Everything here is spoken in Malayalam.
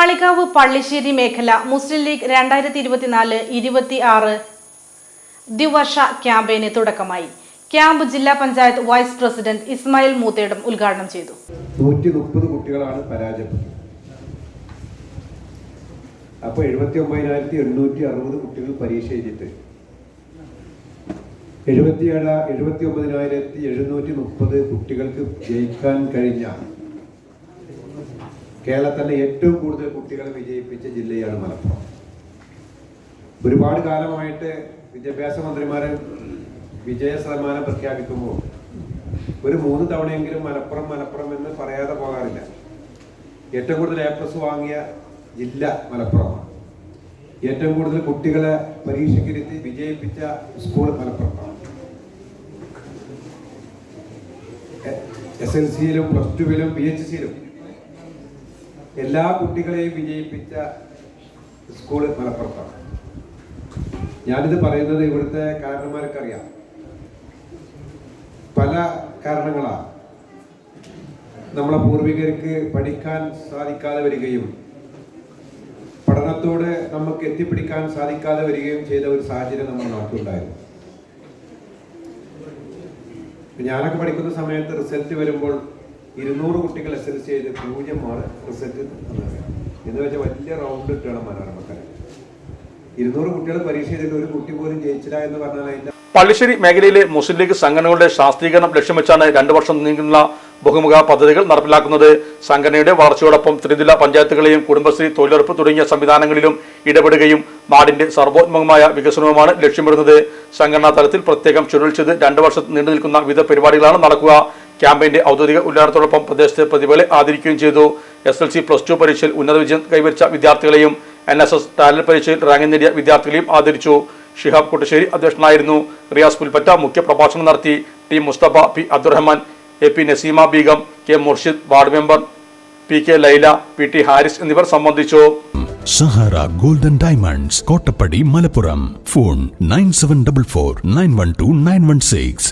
കാളികാവ് പള്ളിശ്ശേരി മേഖല മുസ്ലിം ലീഗ് 2024-26 ദ്വിവർഷ ക്യാമ്പയിന് തുടക്കമായി. ക്യാമ്പ് ജില്ലാ പഞ്ചായത്ത് വൈസ് പ്രസിഡന്റ് ഇസ്മായിൽ മൂത്തേടം ഉദ്ഘാടനം ചെയ്തു. 130 കുട്ടികളാണ് പരാജയപ്പെട്ടത്. അപ്പോൾ 79,860 കുട്ടികൾ പരീക്ഷ എഴുതിയിട്ട് 79,730 കുട്ടികൾക്ക് ജയിക്കാൻ കഴിഞ്ഞ കേരളത്തിലെ ഏറ്റവും കൂടുതൽ കുട്ടികളെ വിജയിപ്പിച്ച ജില്ലയാണ് മലപ്പുറം. ഒരുപാട് കാലമായിട്ട് വിദ്യാഭ്യാസ മന്ത്രിമാരെ വിജയ ശതമാനം പ്രഖ്യാപിക്കുമ്പോൾ ഒരു 3 തവണയെങ്കിലും മലപ്പുറം എന്ന് പറയാതെ പോകാറില്ല. ഏറ്റവും കൂടുതൽ A+ വാങ്ങിയ ജില്ല മലപ്പുറമാണ്. ഏറ്റവും കൂടുതൽ കുട്ടികളെ പരീക്ഷയ്ക്കിരുത്തി വിജയിപ്പിച്ച സ്കൂൾ മലപ്പുറമാണ്. SLC-യിലും +2-വിലും PHC-യിലും എല്ലാ കുട്ടികളെയും വിജയിപ്പിച്ച സ്കൂൾ മലപ്പുറത്താണ്. ഞാനിത് പറയുന്നത് ഇവിടുത്തെ കാരണന്മാർക്കറിയാം. പല കാരണങ്ങളാണ് നമ്മളെ പൂർവികർക്ക് പഠിക്കാൻ സാധിക്കാതെ വരികയും പഠനത്തോട് നമുക്ക് എത്തിപ്പിടിക്കാൻ സാധിക്കാതെ വരികയും ചെയ്ത ഒരു സാഹചര്യം നമ്മുടെ നാട്ടിലുണ്ടായിരുന്നു. ഞാനൊക്കെ പഠിക്കുന്ന സമയത്ത് റിസൾട്ട് വരുമ്പോൾ 200 കുട്ടികൾ SLC ചെയ്ത് 0 റിസൾട്ട് എന്ന് വെച്ചാൽ വലിയ റൗണ്ട് ഇട്ടാണ് മനോരമക്കാരെ. 200 കുട്ടികൾ പരീക്ഷ ചെയ്തിട്ട് ഒരു കുട്ടി പോലും ജയിച്ചില്ല എന്ന് പറഞ്ഞാൽ അതിന്റെ പള്ളിശ്ശേരി മേഖലയിലെ മുസ്ലിം ലീഗ് സംഘടനകളുടെ ശാസ്ത്രീകരണം ലക്ഷ്യം വെച്ചാണ് 2 വർഷം നീങ്ങുന്ന ബഹുമുഖ പദ്ധതികൾ നടപ്പിലാക്കുന്നത്. സംഘടനയുടെ വളർച്ചയോടൊപ്പം ത്രിജില്ലാ പഞ്ചായത്തുകളെയും കുടുംബശ്രീ, തൊഴിലുറപ്പ് തുടങ്ങിയ സംവിധാനങ്ങളിലും ഇടപെടുകയും നാടിന്റെ സർവോത്മകമായ വികസനവുമാണ് ലക്ഷ്യമിടുന്നത്. സംഘടനാ തലത്തിൽ പ്രത്യേകം ഷെഡ്യൂൾ ചെയ്ത് 2 വർഷം നീണ്ടു നിൽക്കുന്ന വിവിധ പരിപാടികളാണ് നടക്കുക. ക്യാമ്പയിന്റെ ഔദ്യോഗിക ഉദ്ഘാടനത്തോടൊപ്പം പ്രദേശത്തെ പ്രതിഭകളെ ആദരിക്കുകയും ചെയ്തു. SLC, +2 പരീക്ഷയിൽ ഉന്നത വിജയം കൈവരിച്ച വിദ്യാർത്ഥികളെയും NSS ടാലന്റ് പരീക്ഷയിൽ റാങ്ക് നേടിയ വിദ്യാർത്ഥികളെയും ആദരിച്ചു. ഷിഹാബ് കുട്ടശ്ശേരി അധ്യക്ഷനായിരുന്നു. റിയാസ് പുൽപ്പറ്റ മുഖ്യപ്രഭാഷണം നടത്തി. T Mustafa, P Abdurahman, AP Naseema Beegum, K Murshid, ward member PK Laila, PT Haris എന്നിവർ സംബന്ധിച്ചു. Sahara Golden Diamonds, Kottappadi, Malappuram. Phone 9744 912 916.